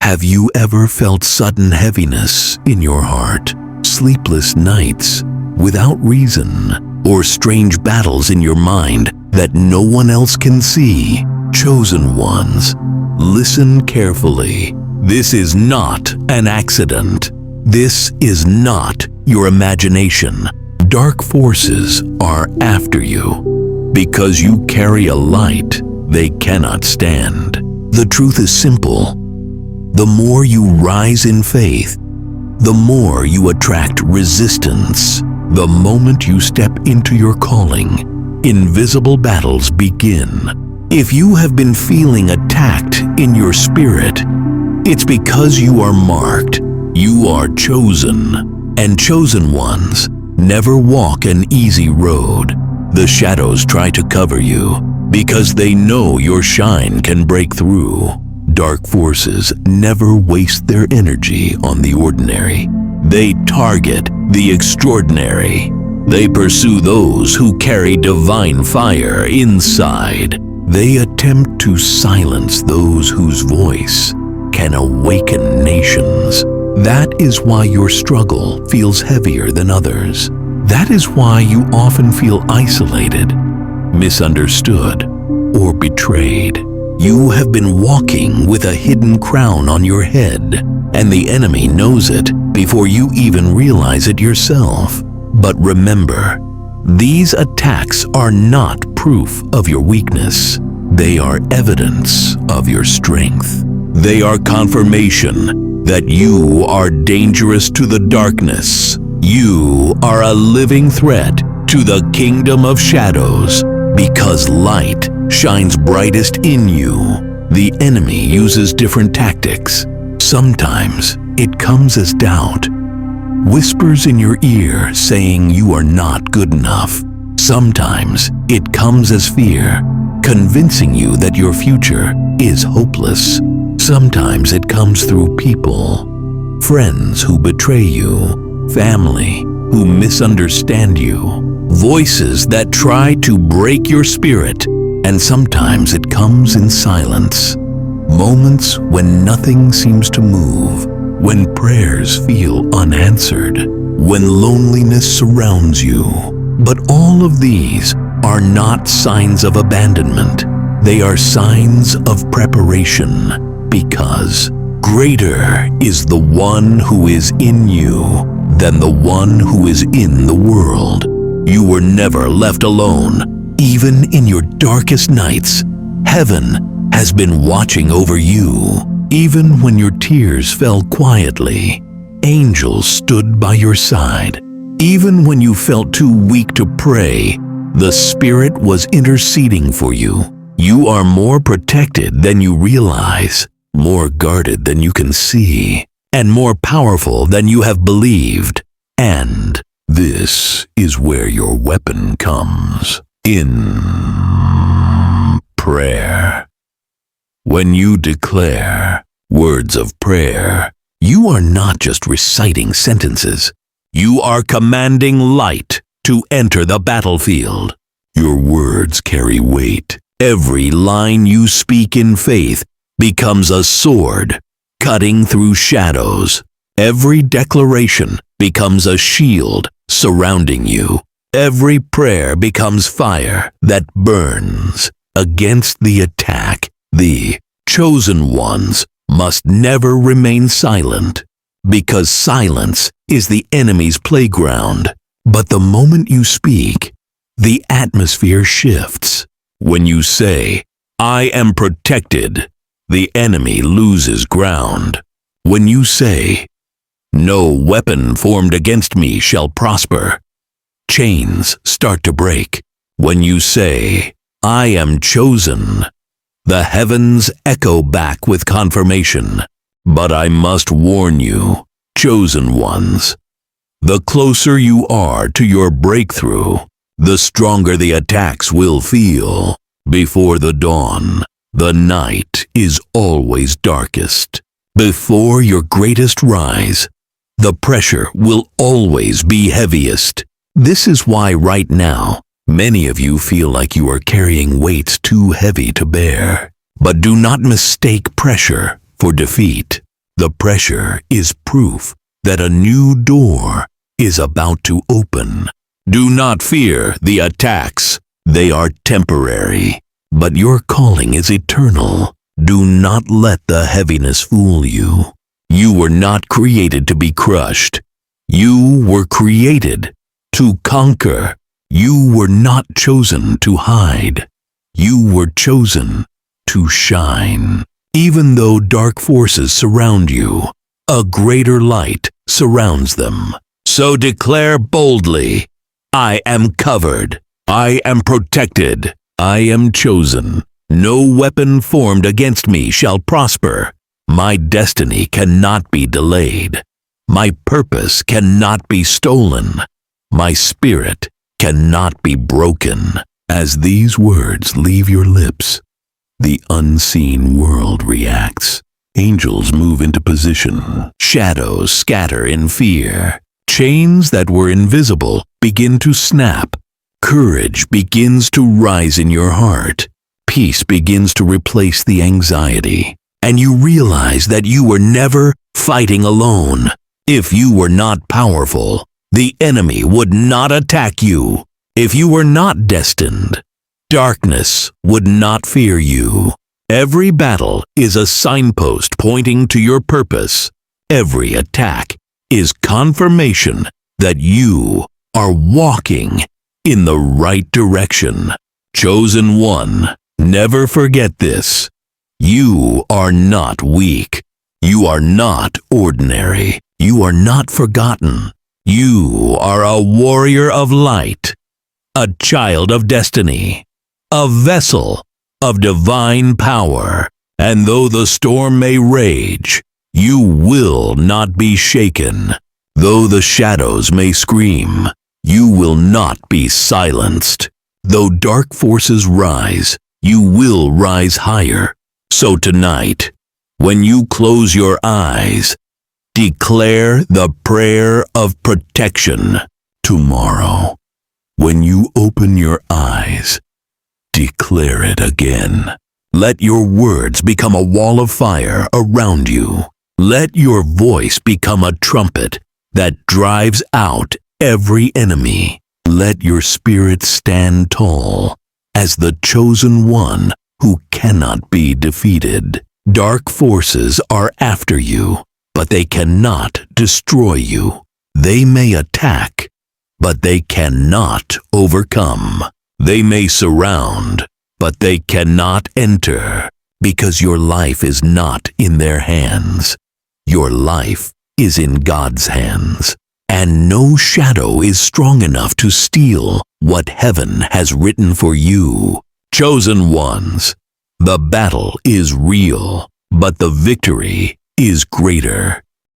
Have you ever felt sudden heaviness in your heart, sleepless nights without reason, or strange battles in your mind that no one else can see? Chosen ones, listen carefully. This is not an accident. This is not your imagination. Dark forces are after you because you carry a light they cannot stand. The truth is simple. The more you rise in faith, the more you attract resistance. The moment you step into your calling, invisible battles begin. If you have been feeling attacked in your spirit, it's because you are marked. You are chosen, and chosen ones never walk an easy road. The shadows try to cover you because they know your shine can break through. Dark forces never waste their energy on the ordinary. They target the extraordinary. They pursue those who carry divine fire inside. They attempt to silence those whose voice can awaken nations. That is why your struggle feels heavier than others. That is why you often feel isolated, misunderstood, or betrayed. You have been walking with a hidden crown on your head, and the enemy knows it before you even realize it yourself. But remember, these attacks are not proof of your weakness. They are evidence of your strength. They are confirmation that you are dangerous to the darkness. You are a living threat to the kingdom of shadows because light shines brightest in you. The enemy uses different tactics. Sometimes it comes as doubt, whispers in your ear saying you are not good enough. Sometimes it comes as fear, convincing you that your future is hopeless. Sometimes it comes through people, friends who betray you, family who misunderstand you, voices that try to break your spirit. And sometimes it comes in silence, moments when nothing seems to move, when prayers feel unanswered, when loneliness surrounds you. But all of these are not signs of abandonment. They are signs of preparation, because greater is the one who is in you than the one who is in the world. You were never left alone. Even in your darkest nights, heaven has been watching over you. Even when your tears fell quietly, angels stood by your side. Even when you felt too weak to pray, the Spirit was interceding for you. You are more protected than you realize, more guarded than you can see, and more powerful than you have believed. And this is where your weapon comes. In prayer. When you declare words of prayer, you are not just reciting sentences. You are commanding light to enter the battlefield. Your words carry weight. Every line you speak in faith becomes a sword cutting through shadows. Every declaration becomes a shield surrounding you. Every prayer becomes fire that burns. Against the attack, the chosen ones must never remain silent, because silence is the enemy's playground. But the moment you speak, the atmosphere shifts. When you say, "I am protected," the enemy loses ground. When you say, "No weapon formed against me shall prosper," chains start to break. When you say, "I am chosen," the heavens echo back with confirmation. But I must warn you, chosen ones, the closer you are to your breakthrough, the stronger the attacks will feel. Before the dawn, the night is always darkest. Before your greatest rise, the pressure will always be heaviest. This is why right now, many of you feel like you are carrying weights too heavy to bear. But do not mistake pressure for defeat. The pressure is proof that a new door is about to open. Do not fear the attacks. They are temporary, but your calling is eternal. Do not let the heaviness fool you. You were not created to be crushed. You were created to conquer. You were not chosen to hide. You were chosen to shine. Even though dark forces surround you, a greater light surrounds them. So declare boldly, I am covered. I am protected. I am chosen. No weapon formed against me shall prosper. My destiny cannot be delayed. My purpose cannot be stolen. My spirit cannot be broken. As these words leave your lips, the unseen world reacts. Angels move into position. Shadows scatter in fear. Chains that were invisible begin to snap. Courage begins to rise in your heart. Peace begins to replace the anxiety. And you realize that you were never fighting alone. If you were not powerful, the enemy would not attack you. If you were not destined, darkness would not fear you. Every battle is a signpost pointing to your purpose. Every attack is confirmation that you are walking in the right direction. Chosen one, never forget this. You are not weak. You are not ordinary. You are not forgotten. You are a warrior of light, a child of destiny, a vessel of divine power. And though the storm may rage, you will not be shaken. Though the shadows may scream, you will not be silenced. Though dark forces rise, you will rise higher. So tonight, when you close your eyes, declare the prayer of protection. Tomorrow, when you open your eyes, declare it again. Let your words become a wall of fire around you. Let your voice become a trumpet that drives out every enemy. Let your spirit stand tall as the chosen one who cannot be defeated. Dark forces are after you, but they cannot destroy you. They may attack, but they cannot overcome. They may surround, but they cannot enter, because your life is not in their hands. Your life is in God's hands, and no shadow is strong enough to steal what heaven has written for you. Chosen ones, the battle is real, but the victory is greater.